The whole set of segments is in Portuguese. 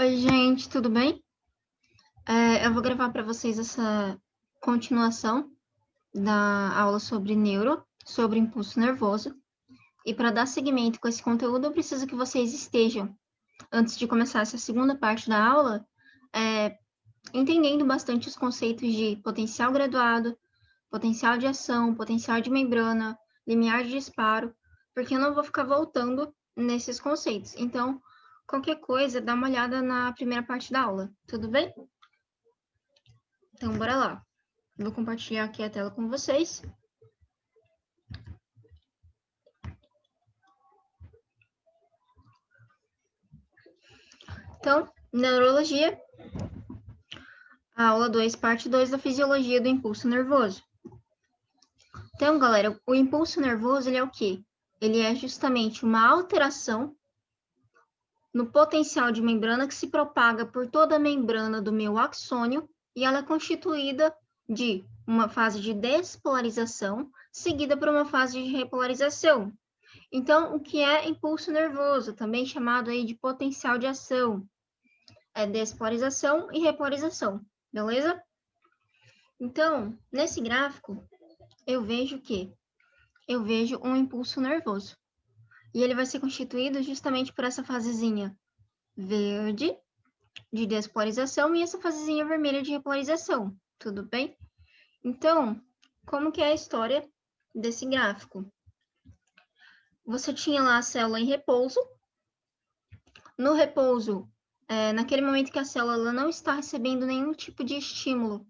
Oi, gente, tudo bem? Eu vou gravar para vocês essa continuação da aula sobre neuro, sobre impulso nervoso. E para dar seguimento com esse conteúdo, eu preciso que vocês estejam, antes de começar essa segunda parte da aula, entendendo bastante os conceitos de potencial graduado, potencial de ação, potencial de membrana, limiar de disparo, porque eu não vou ficar voltando nesses conceitos. Então, qualquer coisa, dá uma olhada na primeira parte da aula, tudo bem? Então, bora lá. Vou compartilhar aqui a tela com vocês. Então, neurologia, a aula 2, parte 2 da fisiologia do impulso nervoso. Então, galera, o impulso nervoso, ele é o quê? Ele é justamente uma alteração no potencial de membrana que se propaga por toda a membrana do meu axônio e ela é constituída de uma fase de despolarização seguida por uma fase de repolarização. Então, o que é impulso nervoso, também chamado aí de potencial de ação? É despolarização e repolarização, beleza? Então, nesse gráfico, eu vejo um impulso nervoso. E ele vai ser constituído justamente por essa fasezinha verde de despolarização e essa fasezinha vermelha de repolarização, tudo bem? Então, como que é a história desse gráfico? Você tinha lá a célula em repouso. No repouso, naquele momento que a célula não está recebendo nenhum tipo de estímulo,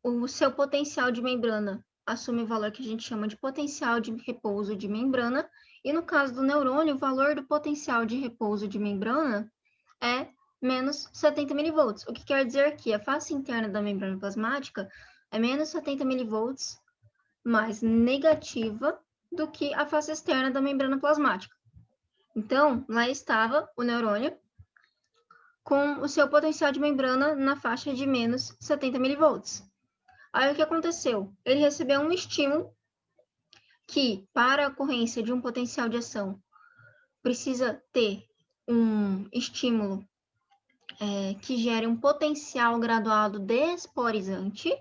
o seu potencial de membrana assume o valor que a gente chama de potencial de repouso de membrana, e no caso do neurônio, o valor do potencial de repouso de membrana é menos 70 milivolts. O que quer dizer que a face interna da membrana plasmática é menos 70 milivolts mais negativa do que a face externa da membrana plasmática. Então, lá estava o neurônio com o seu potencial de membrana na faixa de menos 70 milivolts. Aí o que aconteceu? Ele recebeu um estímulo que, para a ocorrência de um potencial de ação, precisa ter um estímulo que gere um potencial graduado despolarizante,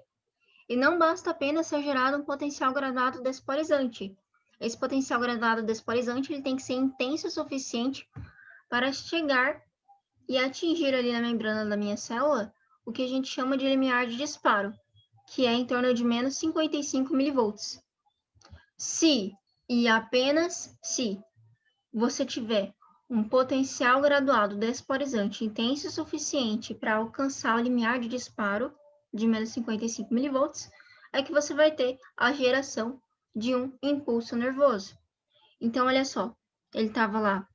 e não basta apenas ser gerado um potencial graduado despolarizante. Esse potencial graduado despolarizante ele tem que ser intenso o suficiente para chegar e atingir ali na membrana da minha célula o que a gente chama de limiar de disparo, que é em torno de menos 55 milivolts. Se, e apenas se, você tiver um potencial graduado despolarizante intenso o suficiente para alcançar o limiar de disparo de menos 55 milivolts, é que você vai ter a geração de um impulso nervoso. Então, olha só, ele estava lá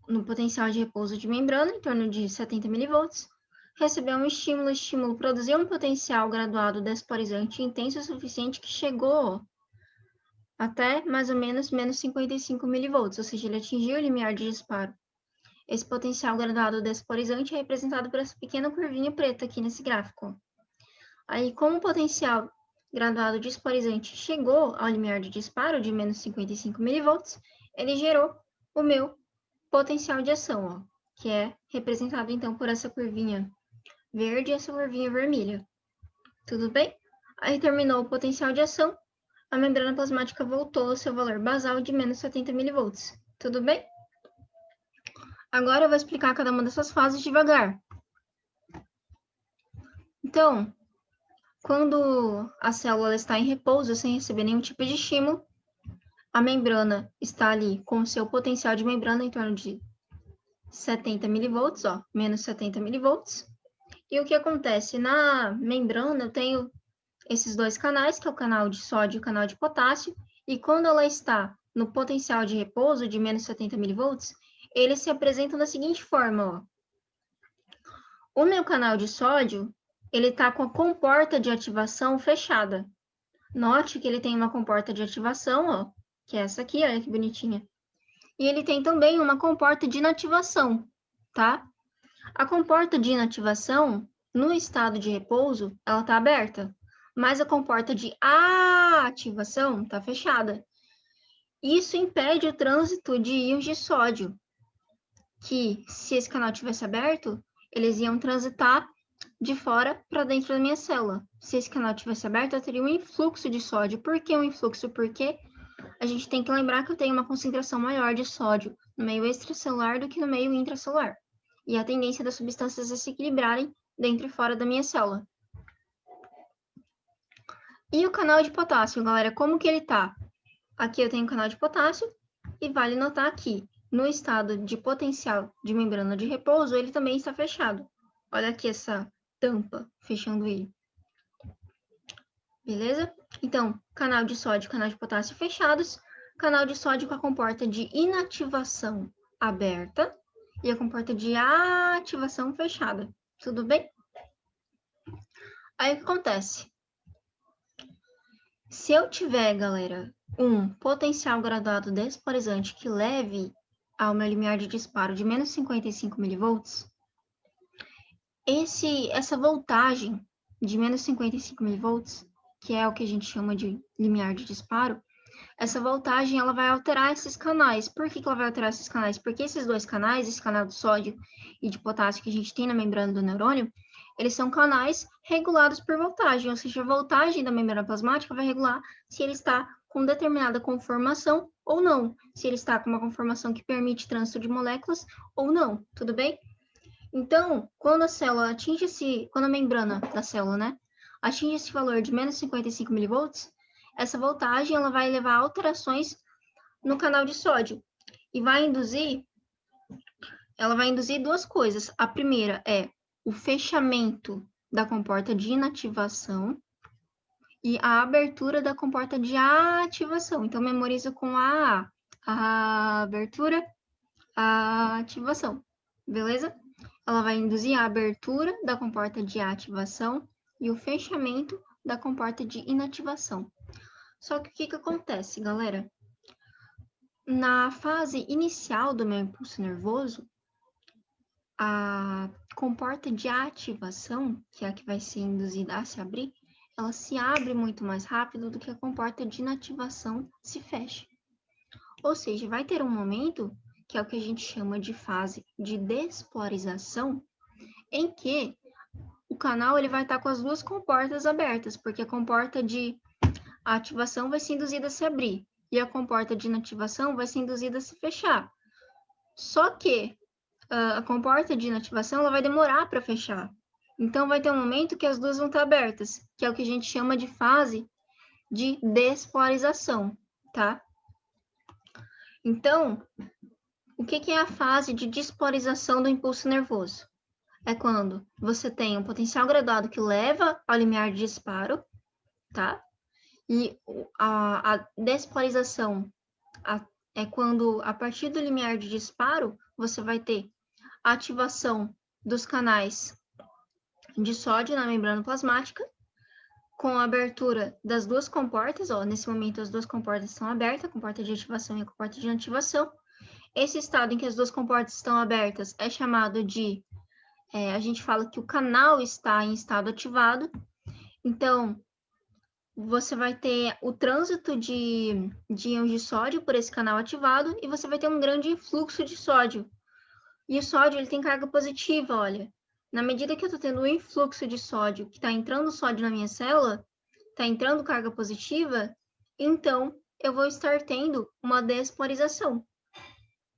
no potencial de repouso de membrana, em torno de 70 milivolts, recebeu um estímulo, o estímulo produziu um potencial graduado despolarizante intenso o suficiente que chegou até mais ou menos 55 milivolts, ou seja, ele atingiu o limiar de disparo. Esse potencial graduado despolarizante é representado por essa pequena curvinha preta aqui nesse gráfico. Aí, como o potencial graduado despolarizante chegou ao limiar de disparo de menos 55 milivolts, ele gerou o meu potencial de ação, ó, que é representado então por essa curvinha verde e essa curvinha vermelha. Tudo bem? Aí terminou o potencial de ação, a membrana plasmática voltou ao seu valor basal de menos 70 milivolts. Tudo bem? Agora eu vou explicar cada uma dessas fases devagar. Então, quando a célula está em repouso, sem receber nenhum tipo de estímulo, a membrana está ali com o seu potencial de membrana em torno de 70 milivolts, ó, menos 70 milivolts. E o que acontece? Na membrana eu tenho esses dois canais, que é o canal de sódio e o canal de potássio, e quando ela está no potencial de repouso de menos 70 milivolts, eles se apresentam da seguinte forma, ó. O meu canal de sódio, ele está com a comporta de ativação fechada. Note que ele tem uma comporta de ativação, ó, que é essa aqui, olha que bonitinha. E ele tem também uma comporta de inativação, tá? A comporta de inativação, no estado de repouso, ela está aberta, mas a comporta de ativação está fechada. Isso impede o trânsito de íons de sódio. que, se esse canal tivesse aberto, eles iam transitar de fora para dentro da minha célula. Se esse canal tivesse aberto, eu teria um influxo de sódio. Por que um influxo? Porque a gente tem que lembrar que eu tenho uma concentração maior de sódio no meio extracelular do que no meio intracelular. E a tendência das substâncias é se equilibrarem dentro e fora da minha célula. E o canal de potássio, galera, como que ele tá? Aqui eu tenho o canal de potássio e vale notar que no estado de potencial de membrana de repouso, ele também está fechado. Olha aqui essa tampa fechando ele. Beleza? Então, canal de sódio e canal de potássio fechados, canal de sódio com a comporta de inativação aberta e a comporta de ativação fechada. Tudo bem? Aí o que acontece? Se eu tiver, galera, um potencial graduado despolarizante que leve ao meu limiar de disparo de menos 55 milivolts, essa voltagem de menos 55 milivolts, que é o que a gente chama de limiar de disparo, essa voltagem ela vai alterar esses canais. Por que ela vai alterar esses canais? Porque esses dois canais, esse canal de sódio e de potássio que a gente tem na membrana do neurônio, eles são canais regulados por voltagem, ou seja, a voltagem da membrana plasmática vai regular se ele está com determinada conformação ou não, se ele está com uma conformação que permite trânsito de moléculas ou não, tudo bem? Então, quando a célula atinge quando a membrana da célula, né, atinge esse valor de menos 55 milivolts, essa voltagem ela vai levar a alterações no canal de sódio e ela vai induzir duas coisas. A primeira é o fechamento da comporta de inativação e a abertura da comporta de ativação. Então, memoriza com a abertura, a ativação, beleza? Ela vai induzir a abertura da comporta de ativação e o fechamento da comporta de inativação. Só que o que acontece, galera? Na fase inicial do meu impulso nervoso, a comporta de ativação, que é a que vai ser induzida a se abrir, ela se abre muito mais rápido do que a comporta de inativação se fecha. Ou seja, vai ter um momento, que é o que a gente chama de fase de despolarização, em que o canal ele vai estar com as duas comportas abertas, porque a comporta de ativação vai ser induzida a se abrir e a comporta de inativação vai ser induzida a se fechar. Só que a comporta de inativação ela vai demorar para fechar. Então, vai ter um momento que as duas vão estar abertas, que é o que a gente chama de fase de despolarização, tá? Então, o que é a fase de despolarização do impulso nervoso? É quando você tem um potencial graduado que leva ao limiar de disparo, tá? E a despolarização é quando, a partir do limiar de disparo, você vai ter a ativação dos canais de sódio na membrana plasmática, com a abertura das duas comportas, ó, nesse momento as duas comportas estão abertas, a comporta de ativação e a comporta de inativação. Esse estado em que as duas comportas estão abertas é chamado de, a gente fala que o canal está em estado ativado. Então, você vai ter o trânsito de íons de sódio por esse canal ativado e você vai ter um grande fluxo de sódio. E o sódio ele tem carga positiva, olha. Na medida que eu estou tendo um influxo de sódio, que está entrando sódio na minha célula, está entrando carga positiva, então eu vou estar tendo uma despolarização,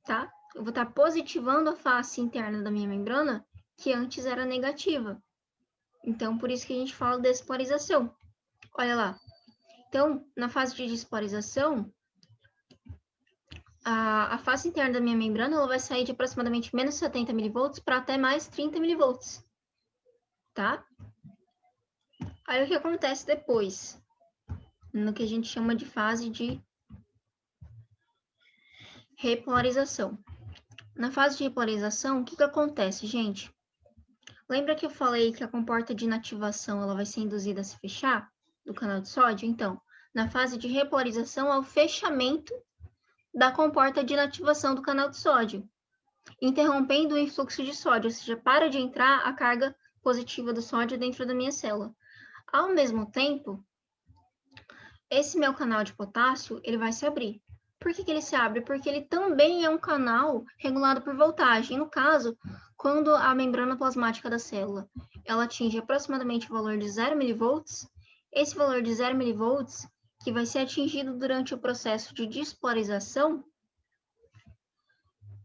tá? Eu vou estar positivando a face interna da minha membrana, que antes era negativa. Então, por isso que a gente fala despolarização. Olha lá. Então, na fase de despolarização, a face interna da minha membrana ela vai sair de aproximadamente menos 70 milivolts para até mais 30 milivolts, tá? Aí o que acontece depois? No que a gente chama de fase de repolarização. Na fase de repolarização, o que acontece, gente? Lembra que eu falei que a comporta de inativação ela vai ser induzida a se fechar do canal de sódio? Então, na fase de repolarização é o fechamento da comporta de inativação do canal de sódio, interrompendo o influxo de sódio, ou seja, para de entrar a carga positiva do sódio dentro da minha célula. Ao mesmo tempo, esse meu canal de potássio, ele vai se abrir, Por que ele se abre? Porque ele também é um canal regulado por voltagem. No caso, quando a membrana plasmática da célula ela atinge aproximadamente o valor de 0 mV, esse valor de 0 mV, que vai ser atingido durante o processo de despolarização,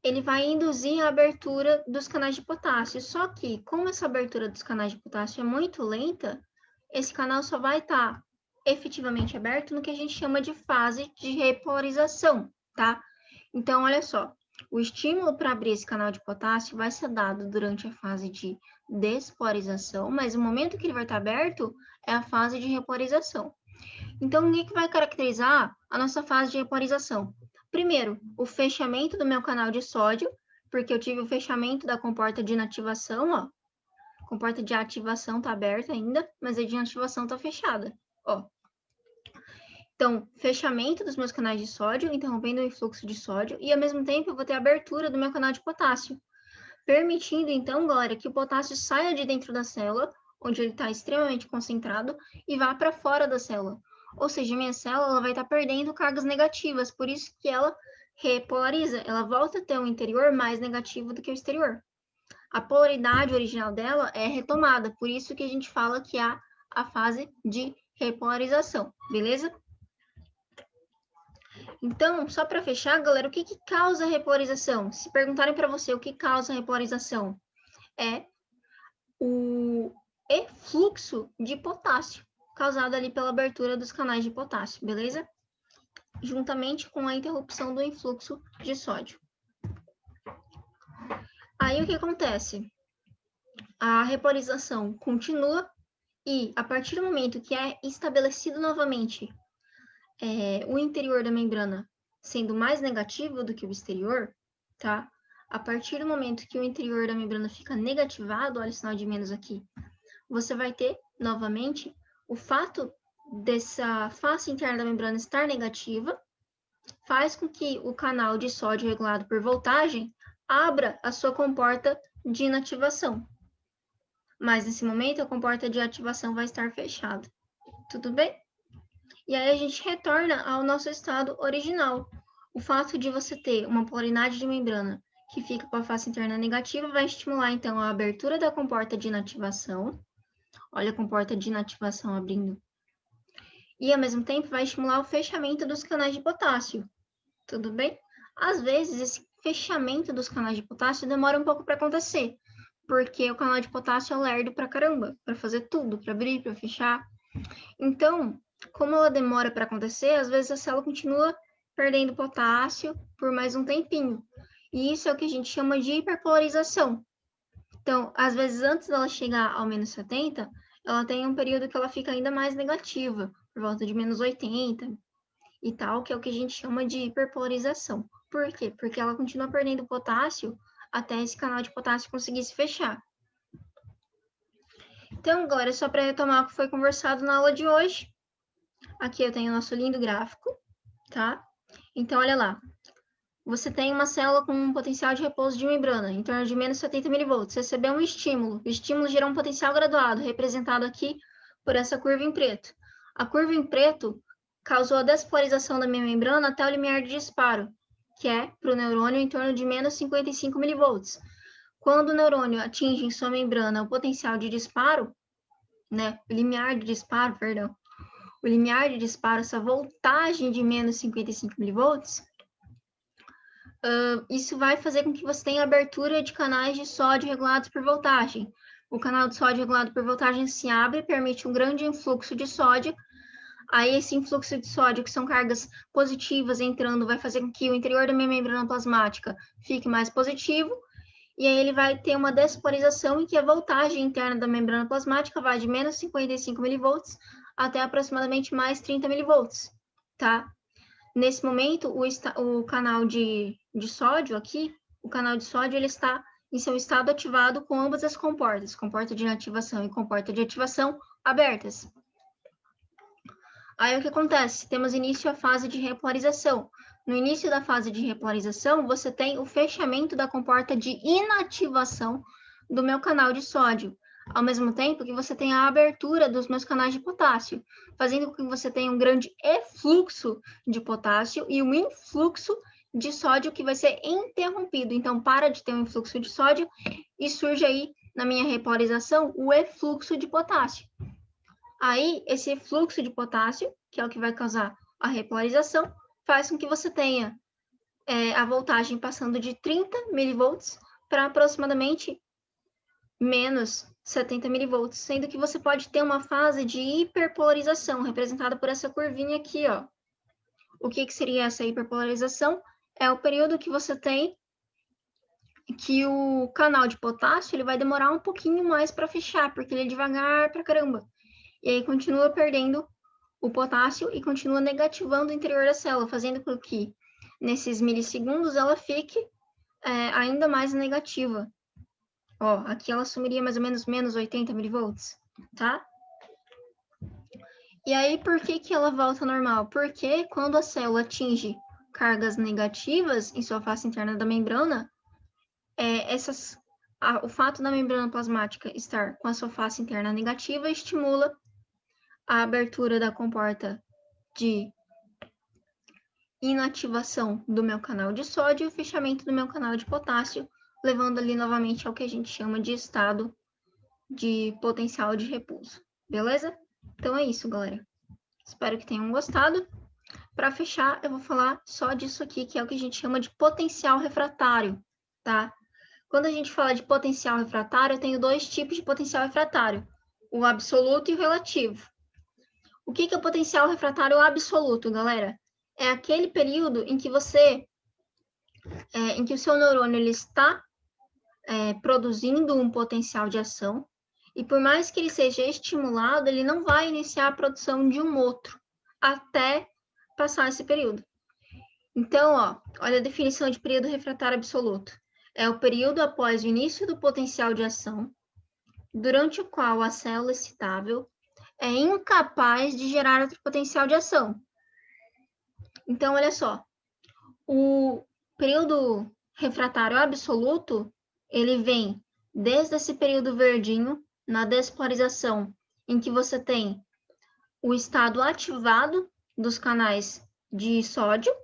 ele vai induzir a abertura dos canais de potássio. Só que, como essa abertura dos canais de potássio é muito lenta, esse canal só vai estar efetivamente aberto no que a gente chama de fase de repolarização, tá? Então, olha só, o estímulo para abrir esse canal de potássio vai ser dado durante a fase de despolarização, mas o momento que ele vai estar aberto é a fase de repolarização. Então, o que vai caracterizar a nossa fase de repolarização? Primeiro, o fechamento do meu canal de sódio, porque eu tive o fechamento da comporta de inativação, ó. A comporta de ativação está aberta ainda, mas a de inativação está fechada, ó. Então, fechamento dos meus canais de sódio, interrompendo o influxo de sódio, e ao mesmo tempo eu vou ter a abertura do meu canal de potássio, permitindo, então, galera, que o potássio saia de dentro da célula, onde ele está extremamente concentrado, e vá para fora da célula. Ou seja, minha célula vai estar perdendo cargas negativas, por isso que ela repolariza, ela volta a ter um interior mais negativo do que o exterior. A polaridade original dela é retomada, por isso que a gente fala que há a fase de repolarização, beleza? Então, só para fechar, galera, o que causa a repolarização? Se perguntarem para você o que causa a repolarização, é o efluxo de potássio, causado ali pela abertura dos canais de potássio, beleza? Juntamente com a interrupção do influxo de sódio. Aí o que acontece? A repolarização continua e, a partir do momento que é estabelecido novamente o interior da membrana sendo mais negativo do que o exterior, tá? A partir do momento que o interior da membrana fica negativado, olha o sinal de menos aqui, você vai ter, novamente, o fato dessa face interna da membrana estar negativa, faz com que o canal de sódio regulado por voltagem abra a sua comporta de inativação. Mas, nesse momento, a comporta de ativação vai estar fechada. Tudo bem? E aí a gente retorna ao nosso estado original. O fato de você ter uma polaridade de membrana que fica com a face interna negativa vai estimular, então, a abertura da comporta de inativação. Olha a comporta de inativação abrindo. E, ao mesmo tempo, vai estimular o fechamento dos canais de potássio. Tudo bem? Às vezes, esse fechamento dos canais de potássio demora um pouco para acontecer, porque o canal de potássio é lerdo pra caramba, para fazer tudo, para abrir, para fechar. Então, como ela demora para acontecer, às vezes a célula continua perdendo potássio por mais um tempinho. E isso é o que a gente chama de hiperpolarização. Então, às vezes, antes dela chegar ao menos 70, ela tem um período que ela fica ainda mais negativa, por volta de menos 80 e tal, que é o que a gente chama de hiperpolarização. Por quê? Porque ela continua perdendo potássio até esse canal de potássio conseguir se fechar. Então, agora, só para retomar o que foi conversado na aula de hoje, aqui eu tenho o nosso lindo gráfico, tá? Então, olha lá. Você tem uma célula com um potencial de repouso de membrana, em torno de menos 70 mV. Recebeu um estímulo. O estímulo gerou um potencial graduado, representado aqui por essa curva em preto. A curva em preto causou a despolarização da minha membrana até o limiar de disparo, que é, para o neurônio, em torno de menos 55 mV. Quando o neurônio atinge em sua membrana o potencial de disparo, né, o limiar de disparo, perdão, o limiar de disparo, essa voltagem de menos 55 mV, isso vai fazer com que você tenha abertura de canais de sódio regulados por voltagem. O canal de sódio regulado por voltagem se abre, permite um grande influxo de sódio. Aí esse influxo de sódio, que são cargas positivas entrando, vai fazer com que o interior da minha membrana plasmática fique mais positivo. E aí ele vai ter uma despolarização em que a voltagem interna da membrana plasmática vai de menos 55 mV até aproximadamente mais 30 mV, tá? Nesse momento, o canal de sódio aqui, o canal de sódio, ele está em seu estado ativado com ambas as comportas, comporta de inativação e comporta de ativação abertas. Aí o que acontece? Temos início a fase de repolarização. No início da fase de repolarização, você tem o fechamento da comporta de inativação do meu canal de sódio. ao mesmo tempo que você tem a abertura dos meus canais de potássio, fazendo com que você tenha um grande efluxo de potássio e um influxo de sódio que vai ser interrompido. Então, para de ter um influxo de sódio e surge aí, na minha repolarização, o efluxo de potássio. Aí, esse efluxo de potássio, que é o que vai causar a repolarização, faz com que você tenha a voltagem passando de 30 milivolts para aproximadamente menos 70 milivolts, sendo que você pode ter uma fase de hiperpolarização, representada por essa curvinha aqui, ó. O que seria essa hiperpolarização? É o período que você tem que o canal de potássio ele vai demorar um pouquinho mais para fechar, porque ele é devagar pra caramba. E aí continua perdendo o potássio e continua negativando o interior da célula, fazendo com que nesses milissegundos ela fique ainda mais negativa. Ó, aqui ela sumiria mais ou menos menos 80 milivolts, tá? E aí, por que ela volta ao normal? Porque quando a célula atinge cargas negativas em sua face interna da membrana, o fato da membrana plasmática estar com a sua face interna negativa estimula a abertura da comporta de inativação do meu canal de sódio e o fechamento do meu canal de potássio, levando ali novamente ao que a gente chama de estado de potencial de repouso. Beleza? Então é isso, galera. Espero que tenham gostado. Para fechar, eu vou falar só disso aqui, que é o que a gente chama de potencial refratário, tá? Quando a gente fala de potencial refratário, eu tenho dois tipos de potencial refratário, o absoluto e o relativo. O que é o potencial refratário absoluto, galera? É aquele período em que em que o seu neurônio ele está produzindo um potencial de ação, e por mais que ele seja estimulado, ele não vai iniciar a produção de um outro até passar esse período. Então, ó, olha a definição de período refratário absoluto. É o período após o início do potencial de ação, durante o qual a célula excitável é incapaz de gerar outro potencial de ação. Então, olha só, o período refratário absoluto, ele vem desde esse período verdinho, na despolarização, em que você tem o estado ativado dos canais de sódio,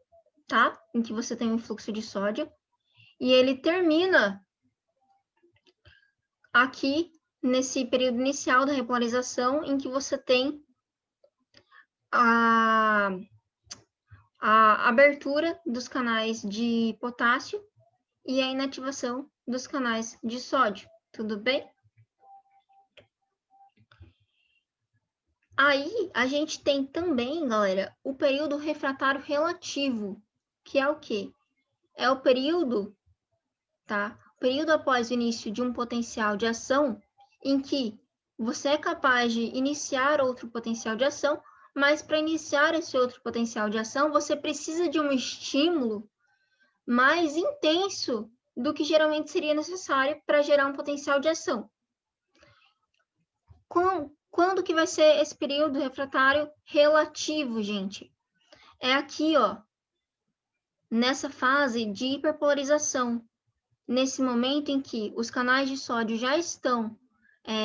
tá? Em que você tem um fluxo de sódio, e ele termina aqui nesse período inicial da repolarização, em que você tem a abertura dos canais de potássio e a inativação dos canais de sódio, tudo bem? Aí, a gente tem também, galera, o período refratário relativo, que é o quê? É o período, tá? O período após o início de um potencial de ação em que você é capaz de iniciar outro potencial de ação, mas para iniciar esse outro potencial de ação, você precisa de um estímulo mais intenso do que geralmente seria necessário para gerar um potencial de ação. Quando que vai ser esse período refratário relativo, gente? É aqui, ó, nessa fase de hiperpolarização, nesse momento em que os canais de sódio já estão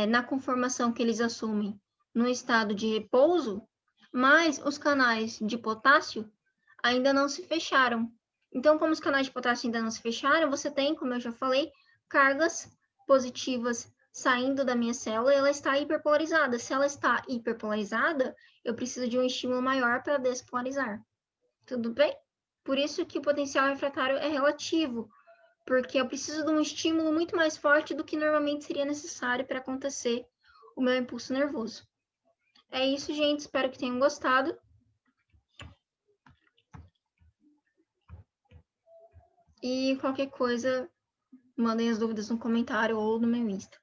na conformação que eles assumem no estado de repouso, mas os canais de potássio ainda não se fecharam. Então, como os canais de potássio ainda não se fecharam, você tem, como eu já falei, cargas positivas saindo da minha célula e ela está hiperpolarizada. Se ela está hiperpolarizada, eu preciso de um estímulo maior para despolarizar. Tudo bem? Por isso que o potencial refratário é relativo, porque eu preciso de um estímulo muito mais forte do que normalmente seria necessário para acontecer o meu impulso nervoso. É isso, gente. Espero que tenham gostado. E qualquer coisa, mandem as dúvidas no comentário ou no meu Insta.